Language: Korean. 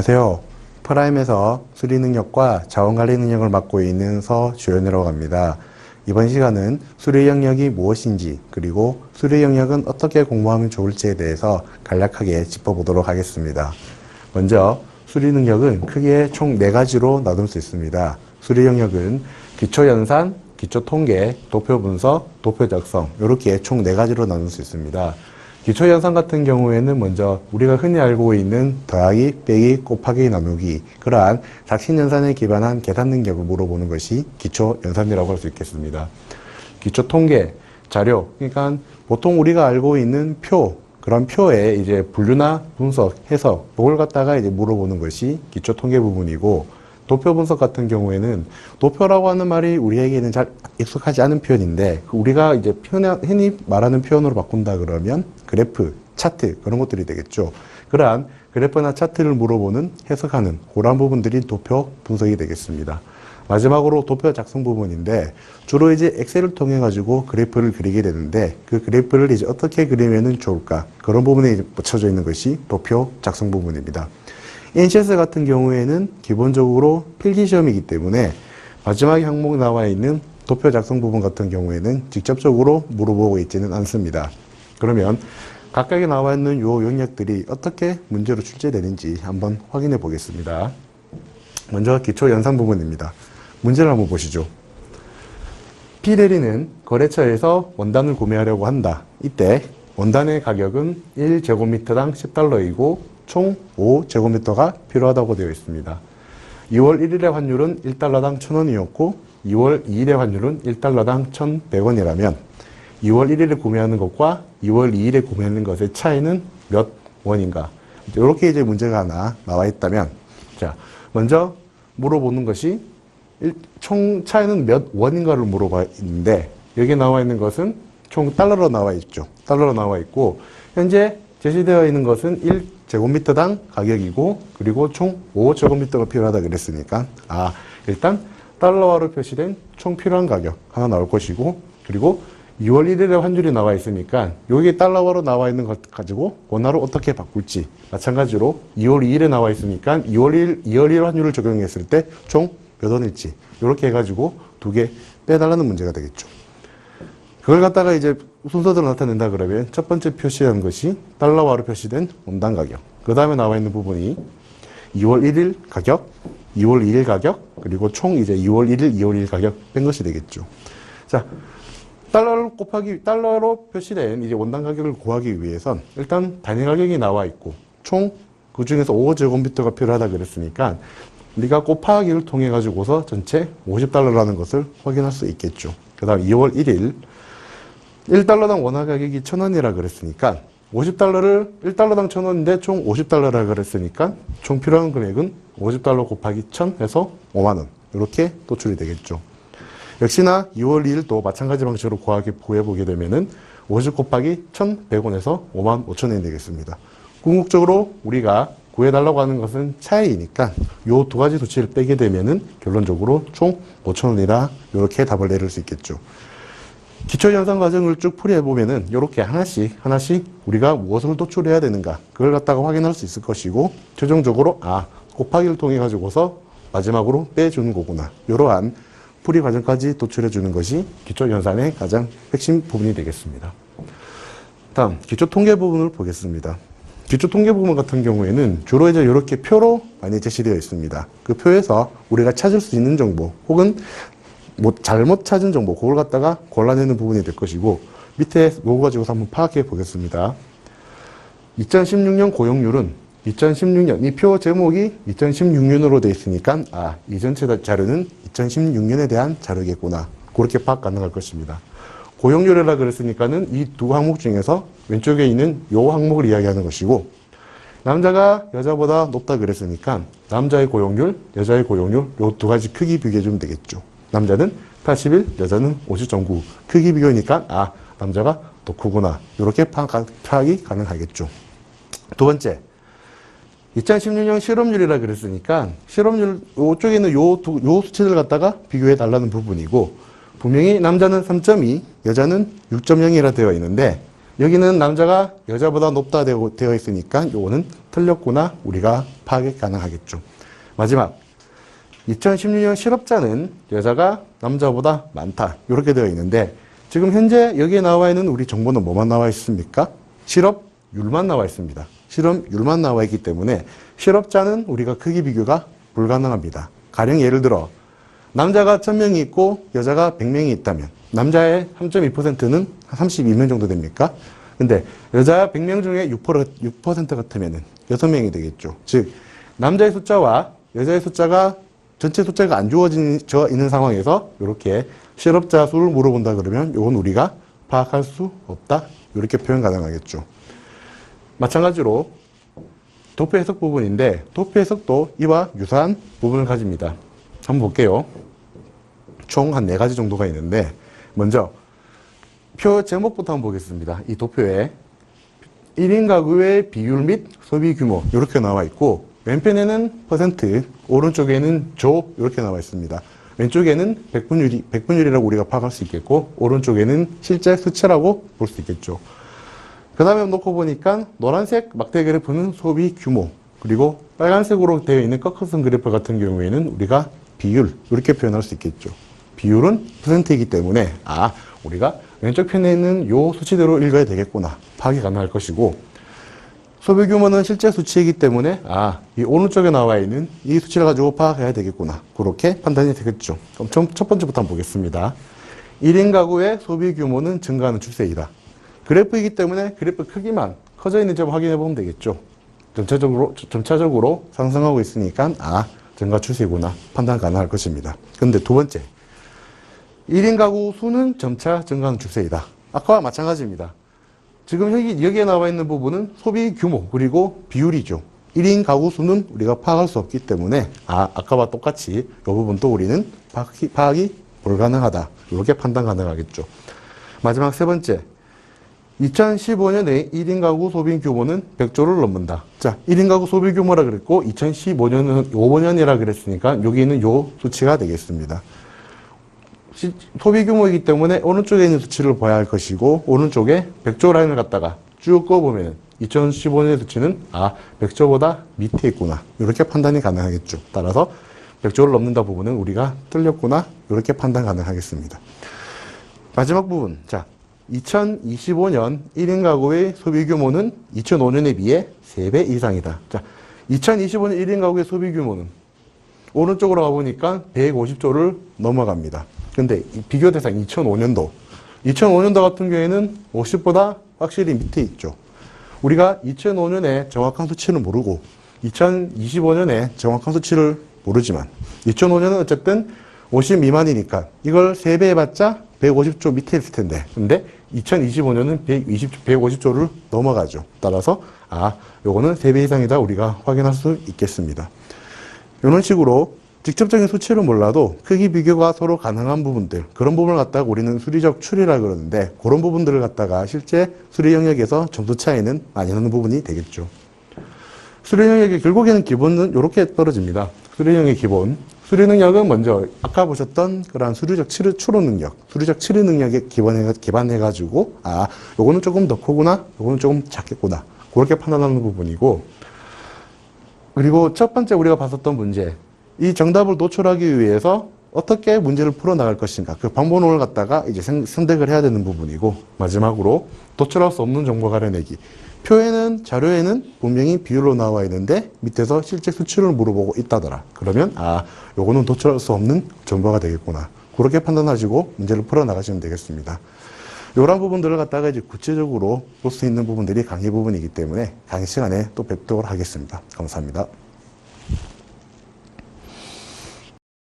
안녕하세요. 프라임에서 수리 능력과 자원 관리 능력을 맡고 있는 서주현이라고 합니다. 이번 시간은 수리 영역이 무엇인지 그리고 수리 영역은 어떻게 공부하면 좋을지에 대해서 간략하게 짚어보도록 하겠습니다. 먼저 수리 능력은 크게 총 4가지로 나눌 수 있습니다. 수리 영역은 기초 연산, 기초 통계, 도표 분석, 도표 작성 이렇게 총 4가지로 나눌 수 있습니다. 기초 연산 같은 경우에는 먼저 우리가 흔히 알고 있는 더하기, 빼기, 곱하기, 나누기 그러한 작식 연산에 기반한 계산 능력을 물어보는 것이 기초 연산이라고 할 수 있겠습니다. 기초 통계, 자료, 그러니까 보통 우리가 알고 있는 표, 그런 표에 이제 분류나 분석, 해석, 그걸 갖다가 이제 물어보는 것이 기초 통계 부분이고, 도표 분석 같은 경우에는 도표라고 하는 말이 우리에게는 잘 익숙하지 않은 표현인데 우리가 이제 흔히 말하는 표현으로 바꾼다 그러면 그래프, 차트 그런 것들이 되겠죠. 그러한 그래프나 차트를 물어보는 해석하는 그런 부분들이 도표 분석이 되겠습니다. 마지막으로 도표 작성 부분인데 주로 이제 엑셀을 통해 가지고 그래프를 그리게 되는데 그 그래프를 이제 어떻게 그리면 좋을까 그런 부분에 이제 붙여져 있는 것이 도표 작성 부분입니다. NCS 같은 경우에는 기본적으로 필기시험이기 때문에 마지막 항목에 나와 있는 도표 작성 부분 같은 경우에는 직접적으로 물어보고 있지는 않습니다. 그러면 각각에 나와 있는 요 영역들이 어떻게 문제로 출제되는지 한번 확인해 보겠습니다. 먼저 기초 연산 부분입니다. 문제를 한번 보시죠. P대리는 거래처에서 원단을 구매하려고 한다. 이때 원단의 가격은 1제곱미터당 $10이고 총 5제곱미터가 필요하다고 되어 있습니다. 2월 1일의 환율은 1달러당 1,000원이었고 2월 2일의 환율은 1달러당 1,100원이라면 2월 1일에 구매하는 것과 2월 2일에 구매하는 것의 차이는 몇 원인가? 이렇게 이제 문제가 하나 나와 있다면, 자, 먼저 물어보는 것이 총 차이는 몇 원인가를 물어봐 있는데, 여기 나와 있는 것은 총 달러로 나와 있죠. 달러로 나와 있고, 현재 제시되어 있는 것은 1제곱미터당 가격이고, 그리고 총 5제곱미터가 필요하다 그랬으니까, 일단 달러화로 표시된 총 필요한 가격 하나 나올 것이고, 그리고 2월 1일에 환율이 나와 있으니까 여기 달러화로 나와 있는 것 가지고 원화로 어떻게 바꿀지 마찬가지로 2월 2일에 나와 있으니까 2월 1일 환율을 적용했을 때 총 몇 원일지 이렇게 해가지고 2개 빼달라는 문제가 되겠죠. 그걸 갖다가 이제 순서대로 나타낸다 그러면 첫 번째 표시한 것이 달러화로 표시된 원단 가격, 그 다음에 나와 있는 부분이 2월 1일 가격, 2월 2일 가격, 그리고 총 이제 2월 1일, 2월 2일 가격 뺀 것이 되겠죠. 자, 달러로 표시된 이제 원단 가격을 구하기 위해선 일단 단위 가격이 나와 있고 총 그 중에서 5제곱미터가 필요하다 그랬으니까 우리가 곱하기를 통해 가지고서 전체 $50라는 것을 확인할 수 있겠죠. 그 다음 2월 1일 1달러당 원화 가격이 1,000원이라 그랬으니까 50달러를 1달러당 1,000원인데 총 50달러라 그랬으니까 총 필요한 금액은 50달러 곱하기 1,000 해서 5만원 이렇게 도출이 되겠죠. 역시나 2월 2일도 마찬가지 방식으로 구해보게 되면은 50 곱하기 1,100원에서 55,000원이 되겠습니다. 궁극적으로 우리가 구해달라고 하는 것은 차이니까 요 2가지 수치를 빼게 되면은 결론적으로 총 5,000원이라 이렇게 답을 내릴 수 있겠죠. 기초 연산 과정을 쭉 풀이해보면은 이렇게 하나씩 우리가 무엇을 도출해야 되는가 그걸 갖다가 확인할 수 있을 것이고 최종적으로 곱하기를 통해 가지고서 마지막으로 빼주는 거구나 이러한 풀이 과정까지 도출해 주는 것이 기초 연산의 가장 핵심 부분이 되겠습니다. 다음 기초 통계 부분을 보겠습니다. 기초 통계 부분 같은 경우에는 주로 이제 이렇게 표로 많이 제시되어 있습니다. 그 표에서 우리가 찾을 수 있는 정보 혹은 잘못 찾은 정보 그걸 갖다가 골라내는 부분이 될 것이고 밑에 요거 가지고서 한번 파악해 보겠습니다. 2016년 고용률은 2016년 이 표 제목이 2016년으로 되어 있으니까 이 전체 자료는 2016년에 대한 자료겠구나 그렇게 파악 가능할 것입니다. 고용률이라 그랬으니까는 이 2 항목 중에서 왼쪽에 있는 요 항목을 이야기하는 것이고 남자가 여자보다 높다 그랬으니까 남자의 고용률, 여자의 고용률 요 2가지 크기 비교해주면 되겠죠. 남자는 81, 여자는 50.9 크기 비교니까 남자가 더 크구나 이렇게 파악이 가능하겠죠. 두 번째 2016년 실업률이라 그랬으니까 실업률 이쪽에 있는 요 수치를 갖다가 비교해 달라는 부분이고 분명히 남자는 3.2, 여자는 6.0이라 되어 있는데 여기는 남자가 여자보다 높다 되어 있으니까 요거는 틀렸구나 우리가 파악이 가능하겠죠. 마지막 2016년 실업자는 여자가 남자보다 많다 이렇게 되어 있는데 지금 현재 여기에 나와 있는 우리 정보는 뭐만 나와 있습니까? 실업률만 나와 있습니다. 실업률만 나와 있기 때문에 실업자는 우리가 크기 비교가 불가능합니다. 가령 예를 들어 남자가 1000명이 있고 여자가 100명이 있다면 남자의 3.2%는 한 32명 정도 됩니까? 근데 여자 100명 중에 6% 같으면 6명이 되겠죠. 즉 남자의 숫자와 여자의 숫자가 전체 숫자가 안 주어져 있는 상황에서 이렇게 실업자 수를 물어본다 그러면 이건 우리가 파악할 수 없다 이렇게 표현 가능하겠죠. 마찬가지로 도표 해석 부분인데 도표 해석도 이와 유사한 부분을 가집니다. 한번 볼게요. 총 한 4가지 정도가 있는데 먼저 표 제목부터 한번 보겠습니다. 이 도표에 1인 가구의 비율 및 소비 규모 이렇게 나와 있고 왼편에는 퍼센트, 오른쪽에는 조 이렇게 나와 있습니다. 왼쪽에는 백분율이라고 우리가 파악할 수 있겠고 오른쪽에는 실제 수치라고 볼 수 있겠죠. 그 다음에 놓고 보니까 노란색 막대 그래프는 소비 규모 그리고 빨간색으로 되어 있는 꺾어선 그래프 같은 경우에는 우리가 비율 이렇게 표현할 수 있겠죠. 비율은 퍼센트이기 때문에 우리가 왼쪽 편에 있는 요 수치대로 읽어야 되겠구나 파악이 가능할 것이고 소비 규모는 실제 수치이기 때문에 이 오른쪽에 나와 있는 이 수치를 가지고 파악해야 되겠구나 그렇게 판단이 되겠죠. 그럼 첫 번째부터 한번 보겠습니다. 1인 가구의 소비 규모는 증가하는 추세이다. 그래프이기 때문에 그래프 크기만 커져 있는지 확인해 보면 되겠죠. 점차적으로 상승하고 있으니까 증가 추세구나 판단 가능할 것입니다. 그런데 두 번째 1인 가구 수는 점차 증가하는 추세이다. 아까와 마찬가지입니다. 지금 여기에 나와 있는 부분은 소비 규모 그리고 비율이죠. 1인 가구 수는 우리가 파악할 수 없기 때문에 아까와 똑같이 이 부분도 우리는 파악이 불가능하다. 이렇게 판단 가능하겠죠. 마지막 세 번째 2015년에 1인 가구 소비 규모는 100조를 넘는다. 자, 1인 가구 소비 규모라 그랬고 2015년은 5년이라 그랬으니까 여기 있는 요 수치가 되겠습니다. 소비 규모이기 때문에 오른쪽에 있는 수치를 봐야 할 것이고 오른쪽에 100조 라인을 갖다가 쭉 꺼보면 2015년의 수치는 100조보다 밑에 있구나 이렇게 판단이 가능하겠죠. 따라서 100조를 넘는다 부분은 우리가 틀렸구나 이렇게 판단 가능하겠습니다. 마지막 부분 2025년 1인 가구의 소비 규모는 2005년에 비해 3배 이상이다. 자, 2025년 1인 가구의 소비 규모는 오른쪽으로 가보니까 150조를 넘어갑니다. 근데 비교 대상 2005년도 같은 경우에는 50보다 확실히 밑에 있죠. 우리가 2005년에 정확한 수치는 모르고 2025년에 정확한 수치를 모르지만 2005년은 어쨌든 50 미만이니까 이걸 3배 해봤자 150조 밑에 있을 텐데 근데 2025년은 150조를 넘어가죠. 따라서 요거는 3배 이상이다 우리가 확인할 수 있겠습니다. 이런 식으로 직접적인 수치를 몰라도 크기 비교가 서로 가능한 부분들 그런 부분을 갖다가 우리는 수리적 추리라 그러는데 그런 부분들을 갖다가 실제 수리 영역에서 점수 차이는 많이 나는 부분이 되겠죠. 수리 영역의 결국에는 기본은 이렇게 떨어집니다. 수리 영역의 기본 수리 능력은 먼저 아까 보셨던 그런 수리적 추론 능력, 수리적 추리 능력에 기반해가지고 요거는 조금 더 크구나, 요거는 조금 작겠구나 그렇게 판단하는 부분이고 그리고 첫 번째 우리가 봤었던 문제 이 정답을 노출하기 위해서 어떻게 문제를 풀어나갈 것인가 그 방법론을 갖다가 이제 선택을 해야 되는 부분이고 마지막으로 도출할 수 없는 정보 가려내기 표에는 자료에는 분명히 비율로 나와 있는데 밑에서 실제 수치를 물어보고 있다더라. 그러면 요거는 도출할 수 없는 정보가 되겠구나. 그렇게 판단하시고 문제를 풀어나가시면 되겠습니다. 이런 부분들을 갖다가 이제 구체적으로 볼 수 있는 부분들이 강의 부분이기 때문에 강의 시간에 또 뵙도록 하겠습니다. 감사합니다.